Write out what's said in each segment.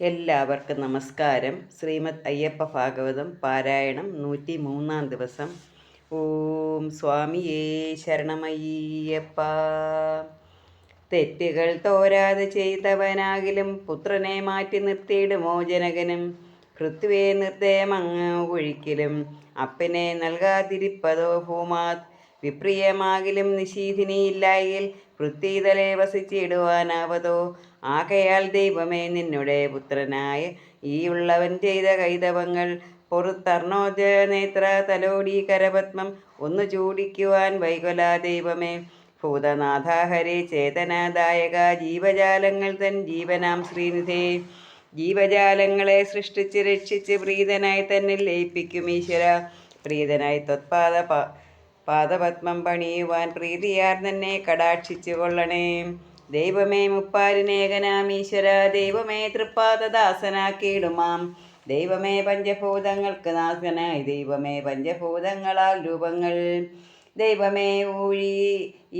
എല്ലാവർക്കും നമസ്കാരം. ശ്രീമദ് അയ്യപ്പ ഭാഗവതം പാരായണം 103 ദിവസം. ഓം സ്വാമിയേ ശരണമയ്യപ്പ. തെറ്റുകൾ തോരാതെ ചെയ്തവനാകിലും പുത്രനെ മാറ്റി നിർത്തിയിടുമോ ജനകനും. പൃഥ്വിയെ നിർദ്ദയമങ്ങ് ഒഴിക്കലും അപ്പനെ നൽകാതിരിപ്പതോ ഭൂമാത്. വിപ്രിയമാകിലും നിശീധിനിയില്ലായിൽ പൃഥ്വിതലെ വസിച്ചിടുവാനാവതോ. ആകയാൽ ദൈവമേ നിന്നുടെ പുത്രനായ ഈയുള്ളവൻ ചെയ്ത കൈതവങ്ങൾ പൊറുത്തർണോജ നേത്ര തലോടി കരപത്മം ഒന്നു ചൂടിക്കുവാൻ വൈകൊല ദൈവമേ. ഭൂതനാഥ ഹരേ ചേതനദായക ജീവജാലങ്ങൾ തൻ ജീവനാം ശ്രീനിധേ. ജീവജാലങ്ങളെ സൃഷ്ടിച്ച് രക്ഷിച്ച് പ്രീതനായി തന്നിൽ ലയിപ്പിക്കും ഈശ്വര. പ്രീതനായി പാദപത്മം പണിയുവാൻ പ്രീതിയാർ തന്നെ കടാക്ഷിച്ചു കൊള്ളണേ. ദൈവമേ മുപ്പാരിനേകനാം ഈശ്വര. ദൈവമേ തൃപ്പാദദാസനാക്കിയിടുമാം. ദൈവമേ പഞ്ചഭൂതങ്ങൾക്ക് നാഥനായി. ദൈവമേ പഞ്ചഭൂതങ്ങളാൽ രൂപങ്ങൾ. ദൈവമേ ഊഴി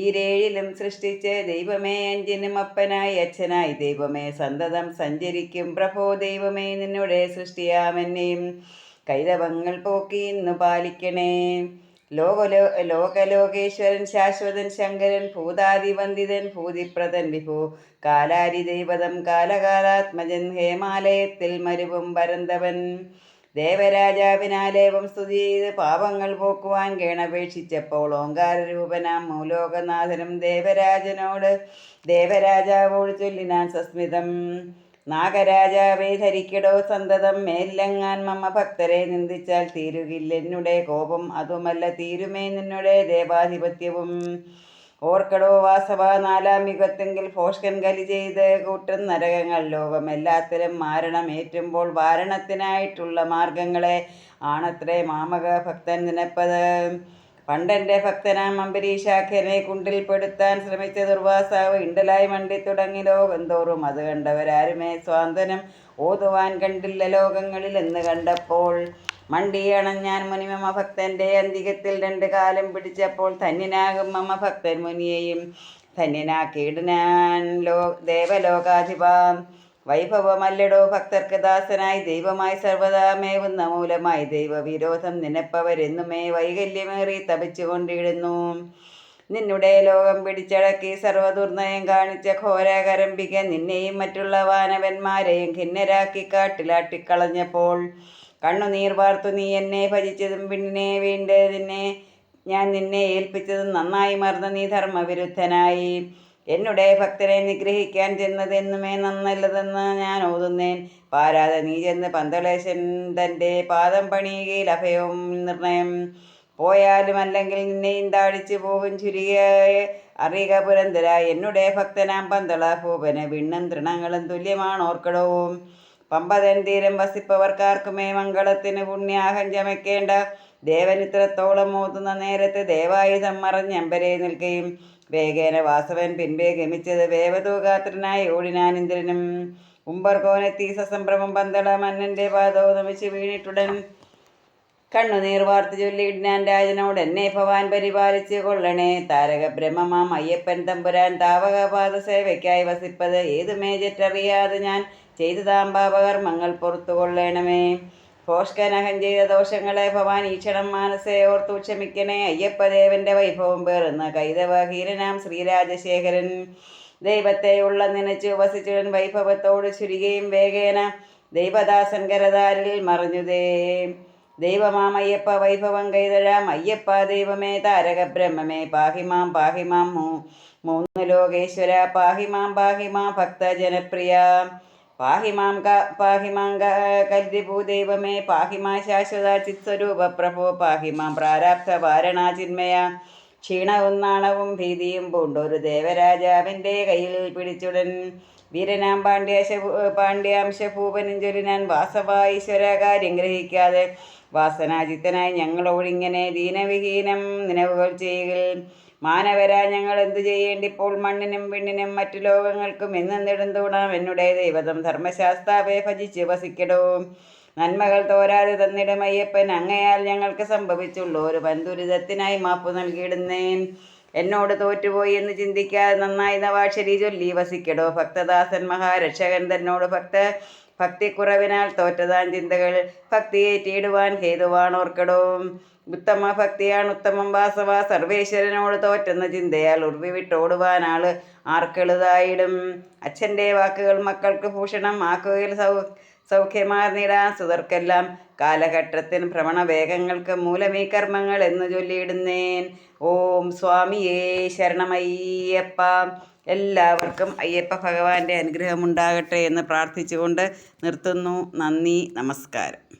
ഈരേഴിലും സൃഷ്ടിച്ച്. ദൈവമേ അഞ്ചിനും അപ്പനായി അച്ഛനായി. ദൈവമേ സന്തതം സഞ്ചരിക്കും പ്രഭോ. ദൈവമേ നിന്നുടെ സൃഷ്ടിയാമെന്നെയും കൈതവങ്ങൾ പോക്കി ഇന്നു പാലിക്കണേ. ലോകലോകേശ്വരൻ ശാശ്വതൻ ശങ്കരൻ ഭൂതാദിവന്ദിതൻ ഭൂതിപ്രദൻ വിഭു. കാലാരി ദൈവതം കാലകാലാത്മജൻ ഹേമാലയത്തിൽ മരുവും പരന്തവൻ. ദേവരാജാവിനാലേവം സ്തുതി ചെയ്ത് പാപങ്ങൾ പോക്കുവാൻ കേണപേക്ഷിച്ചപ്പോൾ ഓങ്കാരരൂപനാം മൂലോകനാഥനും ദേവരാജാവോട് ചൊല്ലിനാൻ സസ്മിതം. നാഗരാജാവേ ധരിക്കടോ സന്തതം മേലിലെങ്ങാൻ മമ ഭക്തരെ നിന്ദിച്ചാൽ തീരുകില്ലെന്നുടെ കോപം. അതുമല്ല തീരുമേ നിന്നുടെ ദേവാധിപത്യവും. ഓർക്കടോ വാസവ നാലാം യുഗത്തെങ്കിൽ ഭോഷ്കൻ കലി ചെയ്ത് കൂട്ടും നരകങ്ങൾ ലോകമെല്ലാത്തിലും മാരണമേറ്റുമ്പോൾ വാരണത്തിനായിട്ടുള്ള മാർഗങ്ങളെ ആണത്രേ മാമക ഭക്തൻ നിനപ്പത്. പണ്ടെൻ്റെ ഭക്തനാം അംബരീഷാഖ്യനെ കുണ്ടിൽപ്പെടുത്താൻ ശ്രമിച്ച ദുർവാസാവ് ഇണ്ടലായി മണ്ടി തുടങ്ങി ലോകം തോറും. അത് കണ്ടവരാരുമേ സ്വാന്തനം ഓതുവാൻ കണ്ടില്ല ലോകങ്ങളിൽ എന്ന് കണ്ടപ്പോൾ. മണ്ടിയണഞ്ഞാൻ മുനി മമ ഭക്തൻ്റെ അന്തികത്തിൽ 2 കാലം പിടിച്ചപ്പോൾ. ധന്യനാകും മമ ഭക്തൻ മുനിയെയും ധന്യനാക്കിയിടാൻ ദേവലോകാധിപാം. വൈഭവമല്ലടോ ഭക്തർക്ക് ദാസനായി ദൈവമായി സർവദാ മേവുന്ന മൂലമായി. ദൈവവിരോധം നിനപ്പവരെന്നുമേ വൈകല്യമേറി തപിച്ചുകൊണ്ടിടുന്നു. നിന്നുടെ ലോകം പിടിച്ചടക്കി സർവദുർനയം കാണിച്ച ഘോരകരംബിക നിന്നെയും മറ്റുള്ള വാനവന്മാരെയും ഖിന്നരാക്കി കാട്ടിലാട്ടിക്കളഞ്ഞപ്പോൾ. കണ്ണുനീർ വാർത്തു നീ എന്നെ ഭജിച്ചതും പിന്നിനെ വീണ്ടതിനെ ഞാൻ നിന്നെ ഏൽപ്പിച്ചതും നന്നായി മറന്ന നീ ധർമ്മവിരുദ്ധനായി. എന്നുടെ ഭക്തരെ നിഗ്രഹിക്കാൻ ചെന്നത് എന്നുമേ നന്നല്ലതെന്ന് ഞാൻ ഓതുന്നേൻ. പാരാതെ നീ ചെന്ന് പന്തളേശൻ തൻ്റെ പാദം പണിയുകയിൽ അഭയവും നിർണയം. പോയാലും അല്ലെങ്കിൽ നിന്നെയും താടിച്ചു പോകും ചുരുകിയായ അറിയുക പുരന്തര. എന്നുടെ ഭക്തനാം പന്തള ഭൂപന് വിണ്ണും തൃണങ്ങളും തുല്യമാണോർക്കടോ. പമ്പതൻ തീരം വസിപ്പവർക്കാർക്കുമേ മംഗളത്തിന് പുണ്യാഹം ചമയ്ക്കേണ്ട. ദേവനിത്രത്തോളം ഓതുന്ന നേരത്ത് ദേവായുധം മറഞ്ഞമ്പരെ നിൽക്കുകയും വേഗേന വാസവൻ പിൻപേ ഗമിച്ചത് വേവതൂഗാത്രനായി ഓടിനാൻ ഇന്ദ്രനും. ഉമ്പർകോനെത്തി സസംഭ്രമം പന്തള മന്നൻ്റെ പാദവും നമിച്ച് വീണിട്ടുടൻ കണ്ണുനീർ വാർത്ത് ചൊല്ലിയിടാൻ രാജനോട് എന്നെ ഭവാൻ പരിപാലിച്ച് കൊള്ളണേ. താരക ബ്രഹ്മമാം അയ്യപ്പൻ തമ്പുരാൻ താവകപാദ സേവയ്ക്കായി വസിപ്പത് ഏതുമേ ജറ്ററിയാതെ ഞാൻ ചെയ്തതാം പാപകർമ്മങ്ങൾ പുറത്തു കൊള്ളണമേ. ഭോഷ്കനഹം ചെയ്ത ദോഷങ്ങളെ ഭവാൻ ഈക്ഷണം മാനസേ ഓർത്തു ക്ഷമിക്കണേ. അയ്യപ്പദേവന്റെ വൈഭവം പേറുന്ന കൈതവഹീരനാം ശ്രീരാജശേഖരൻ ദൈവത്തെയുള്ള നനച്ചു വസിച്ചുടൻ വൈഭവത്തോട് ചുരുകയും വേഗേന ദൈവദാസൻ കരതാരിൽ മറഞ്ഞുതേ. ദൈവമാം അയ്യപ്പ വൈഭവം കൈതഴാം. അയ്യപ്പ ദൈവമേ താരക ബ്രഹ്മമേ പാഹിമാം പാഹിമാം മൂന്നു ലോകേശ്വര. പാഹിമാം പാഹിമാം ഭക്ത ജനപ്രിയ. പാഹിമാം കല്ലിഭൂദൈവമേ പാഹിമാ ശാശ്വത ചിത്സ്വരൂപ പ്രഭോ. പാഹിമാം പ്രാരാബ്ധ വാരണാചിന്മയ. ക്ഷീണവും നാണവും ഭീതിയും പൂണ്ടൊരു ദേവരാജാവിൻ്റെ കയ്യിൽ പിടിച്ചുടൻ വീരനാം പാണ്ഡ്യാംശഭൂപനും ചൊല്ലിനാൻ വാസവ ഈശ്വര കാര്യം ഗ്രഹിക്കാതെ. വാസനാചിത്തനായി ഞങ്ങളോടിങ്ങനെ ദീനവിഹീനം നിലവുകൾ ചെയ്യുക. മാനവരാ ഞങ്ങൾ എന്തു ചെയ്യേണ്ടിപ്പോൾ മണ്ണിനും വിണ്ണിനും മറ്റു ലോകങ്ങൾക്കും എന്നെടുന്തൂണാം. എന്നുടെ ദൈവതം ധർമ്മശാസ്താവെ ഭജിച്ച് വസിക്കടോ. നന്മകൾ തോരാതെ തന്നിടും അയ്യപ്പൻ. അങ്ങയാൽ ഞങ്ങൾക്ക് സംഭവിച്ചുള്ള ഒരു വൻദുരിതത്തിനായി മാപ്പു നൽകിയിടുന്നേൻ. എന്നോട് തോറ്റുപോയി എന്ന് ചിന്തിക്കാതെ നന്നായി നവാക്ഷരി ചൊല്ലി വസിക്കടോ. ഭക്തദാസൻ മഹാരക്ഷകൻ തന്നോട് ഭക്തിക്കുറവിനാൽ തോറ്റതാൻ ചിന്തകൾ ഭക്തിയേറ്റിടുവാൻ ഹേതുവാണോർക്കടോ. ഉത്തമ ഭക്തിയാണ് ഉത്തമം വാസവ, സർവേശ്വരനോട് തോറ്റെന്ന ചിന്തയാൽ ഉർവി വിട്ടോടുവാനാള് ആർക്കെളുതായിടും. അച്ഛൻ്റെ വാക്കുകൾ മക്കൾക്ക് ഭൂഷണം ആക്കുകയിൽ സൗഖ്യമാർന്നിടാൻ സുതർക്കെല്ലാം കാലഘട്ടത്തിന് ഭ്രമണവേഗങ്ങൾക്ക് മൂലമീ കർമ്മങ്ങൾ എന്ന് ചൊല്ലിയിടുന്നേൻ. ഓം സ്വാമിയേ ശരണമയ്യപ്പ. എല്ലാവർക്കും അയ്യപ്പ ഭഗവാന്റെ അനുഗ്രഹമുണ്ടാകട്ടെ എന്ന് പ്രാർത്ഥിച്ചുകൊണ്ട് നിർത്തുന്നു. നന്ദി, നമസ്കാരം.